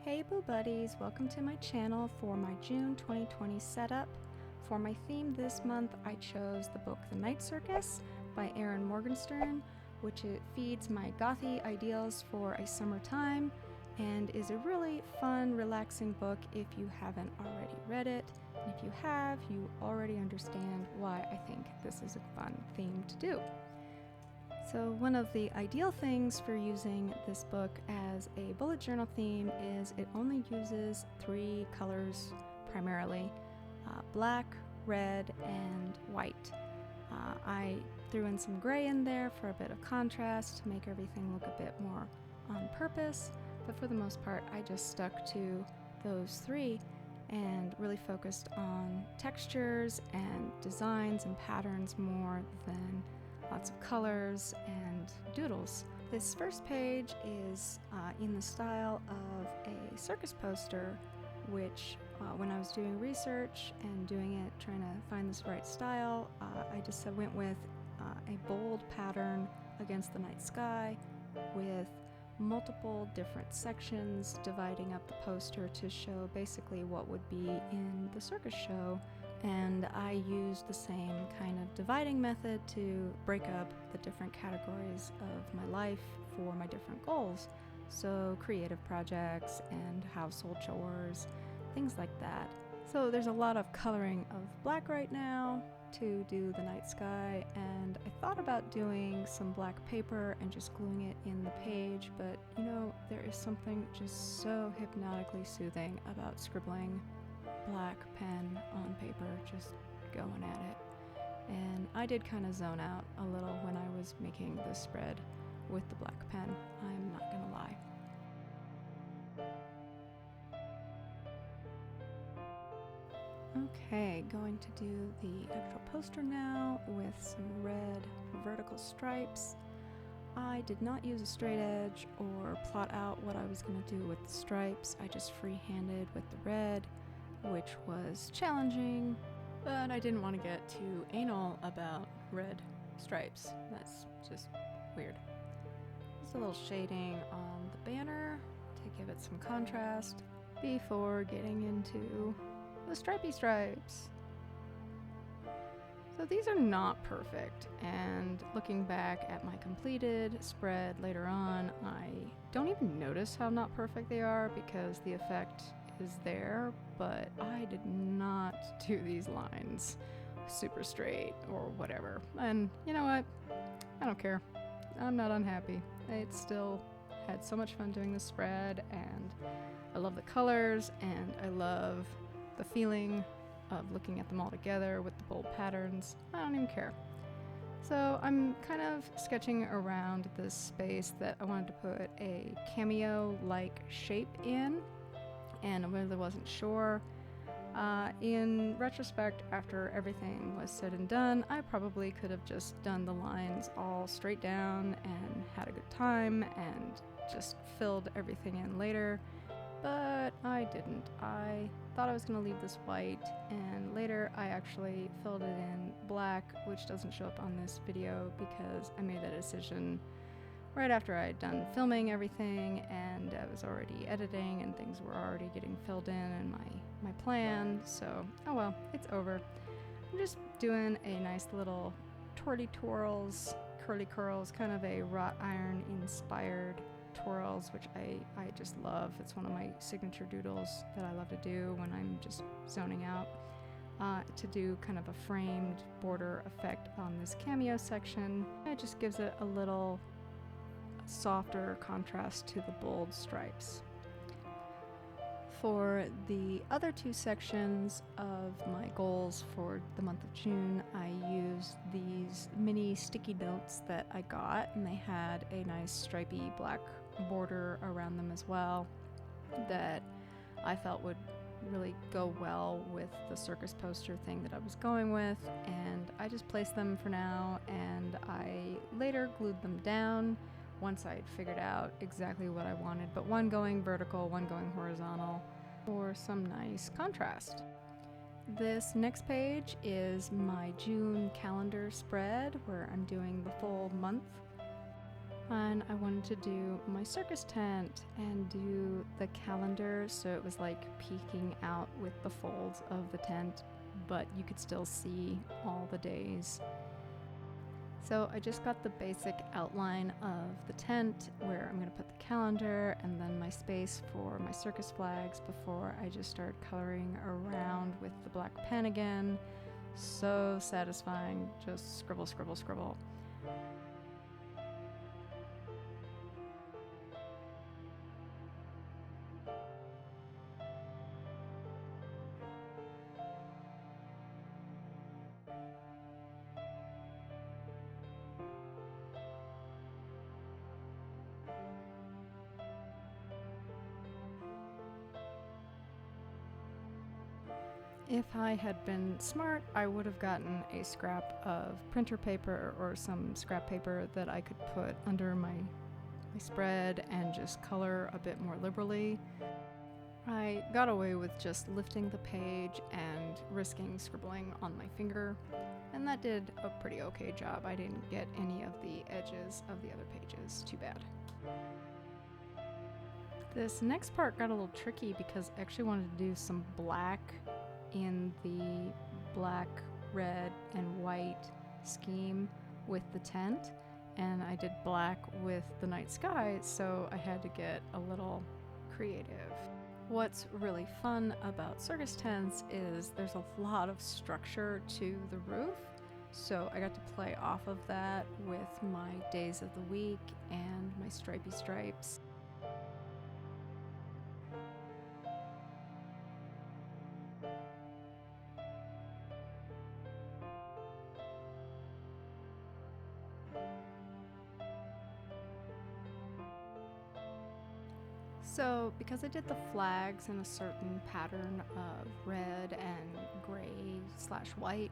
Hey Boo Buddies, welcome to my channel for my June 2020 setup. For my theme this month, I chose the book The Night Circus by Erin Morgenstern, which it feeds my gothy ideals for a summertime and is a really fun, relaxing book if you haven't already read it. And if you have, you already understand why I think this is a fun theme to do. So one of the ideal things for using this book as a bullet journal theme is it only uses 3 colors primarily, black, red, and white. I threw in some gray in there for a bit of contrast to make everything look a bit more on purpose, but for the most part I just stuck to those 3 and really focused on textures and designs and patterns more than lots of colors and doodles. This first page is in the style of a circus poster, which when I was doing research and doing it, trying to find this right style, I just went with a bold pattern against the night sky with multiple different sections dividing up the poster to show basically what would be in the circus show. And I used the same kind of dividing method to break up the different categories of my life for my different goals. So creative projects and household chores, things like that. So there's a lot of coloring of black right now to do the night sky, and I thought about doing some black paper and just gluing it in the page, but you know, there is something just so hypnotically soothing about scribbling black pen on paper, just going at it. And I did kind of zone out a little when I was making this spread with the black pen, I'm not gonna lie. Okay, going to do the actual poster now with some red vertical stripes. I did not use a straight edge or plot out what I was going to do with the stripes. I just freehanded with the red, which was challenging, but I didn't want to get too anal about red stripes. That's just weird. Just a little shading on the banner to give it some contrast before getting into the stripy stripes. So these are not perfect, and looking back at my completed spread later on, I don't even notice how not perfect they are because the effect is there, but I did not do these lines super straight or whatever. And you know what? I don't care. I'm not unhappy. I still had so much fun doing this spread, and I love the colors, and I love the feeling of looking at them all together with the bold patterns. I don't even care. So I'm kind of sketching around this space that I wanted to put a cameo-like shape in, and I really wasn't sure. In retrospect, after everything was said and done, I probably could have just done the lines all straight down and had a good time and just filled everything in later, but I didn't. I thought I was going to leave this white, and later I actually filled it in black, which doesn't show up on this video because I made that decision right after I had done filming everything and I was already editing and things were already getting filled in my plan, so oh well, it's over. I'm just doing a nice little twirly twirls, curly curls, kind of a wrought iron inspired twirls, which I just love. It's one of my signature doodles that I love to do when I'm just zoning out, to do kind of a framed border effect on this cameo section. It just gives it a little softer contrast to the bold stripes. For the other 2 sections of my goals for the month of June, I used these mini sticky notes that I got, and they had a nice stripy black border around them as well that I felt would really go well with the circus poster thing that I was going with, and I just placed them for now, and I later glued them down once I had figured out exactly what I wanted, but one going vertical, one going horizontal for some nice contrast. This next page is my June calendar spread where I'm doing the full month. And I wanted to do my circus tent and do the calendar, so it was like peeking out with the folds of the tent, but you could still see all the days. So I just got the basic outline of the tent where I'm going to put the calendar and then my space for my circus flags before I just started coloring around with the black pen again. So satisfying, just scribble, scribble, scribble. If I had been smart, I would have gotten a scrap of printer paper or some scrap paper that I could put under my spread and just color a bit more liberally. I got away with just lifting the page and risking scribbling on my finger, and that did a pretty okay job. I didn't get any of the edges of the other pages too bad. This next part got a little tricky because I actually wanted to do some black in the black, red, and white scheme with the tent, and I did black with the night sky, so I had to get a little creative. What's really fun about circus tents is there's a lot of structure to the roof, so I got to play off of that with my days of the week and my stripy stripes. So, because I did the flags in a certain pattern of red and gray / white,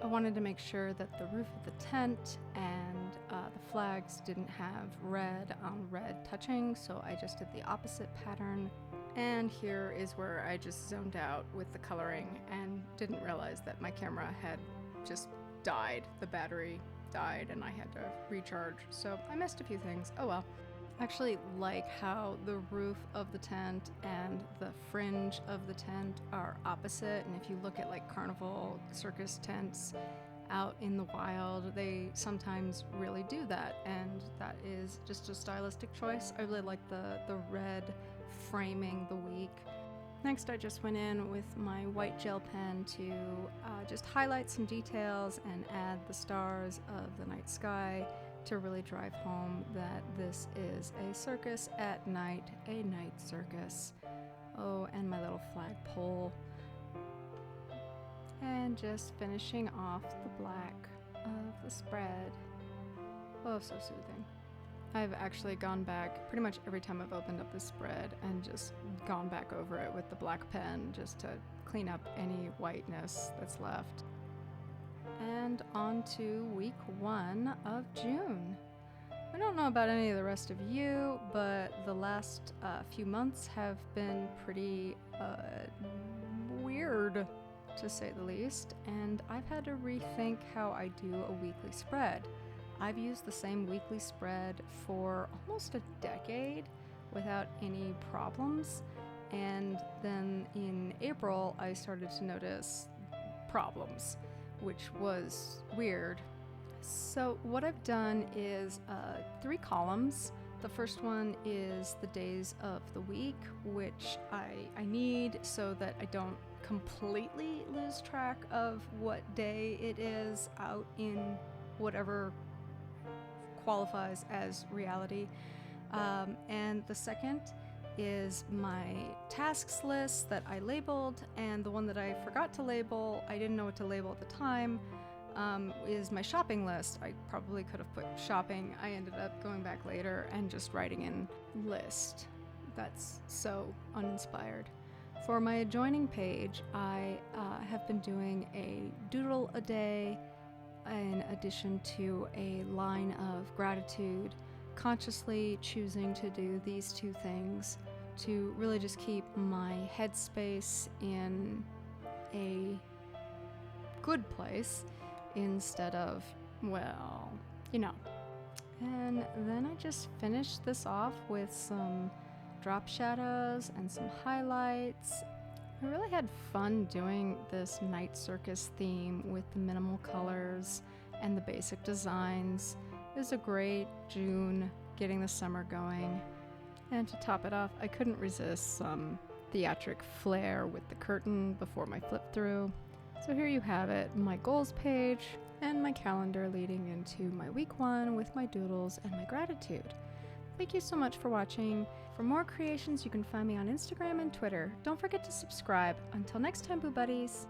I wanted to make sure that the roof of the tent and the flags didn't have red on red touching, so I just did the opposite pattern. And here is where I just zoned out with the coloring and didn't realize that my camera had just died. The battery died and I had to recharge, so I missed a few things. Oh well. I actually like how the roof of the tent and the fringe of the tent are opposite, and if you look at like carnival circus tents out in the wild, they sometimes really do that, and that is just a stylistic choice. I really like the red framing the week. Next, I just went in with my white gel pen to just highlight some details and add the stars of the night sky to really drive home that this is a circus at night, a night circus. Oh, and my little flagpole. And just finishing off the black of the spread. Oh, so soothing. I've actually gone back pretty much every time I've opened up this spread and just gone back over it with the black pen just to clean up any whiteness that's left. And on to week 1 of June. I don't know about any of the rest of you, but the last few months have been pretty weird, to say the least, and I've had to rethink how I do a weekly spread. I've used the same weekly spread for almost a decade without any problems, and then in April I started to notice problems, which was weird. So what I've done is 3 columns. The first one is the days of the week, which I need so that I don't completely lose track of what day it is out in whatever qualifies as reality. And the second is my tasks list that I labeled, and the one that I forgot to label, I didn't know what to label at the time, is my shopping list. I probably could have put shopping. I ended up going back later and just writing in list. That's so uninspired. For my adjoining page, I have been doing a doodle a day in addition to a line of gratitude, consciously choosing to do these 2 things to really just keep my headspace in a good place instead of, well, you know. And then I just finished this off with some drop shadows and some highlights. I really had fun doing this night circus theme with the minimal colors and the basic designs. It was a great June getting the summer going. And to top it off, I couldn't resist some theatric flair with the curtain before my flip through. So here you have it, my goals page and my calendar leading into my week 1 with my doodles and my gratitude. Thank you so much for watching. For more creations, you can find me on Instagram and Twitter. Don't forget to subscribe. Until next time, Boo Buddies!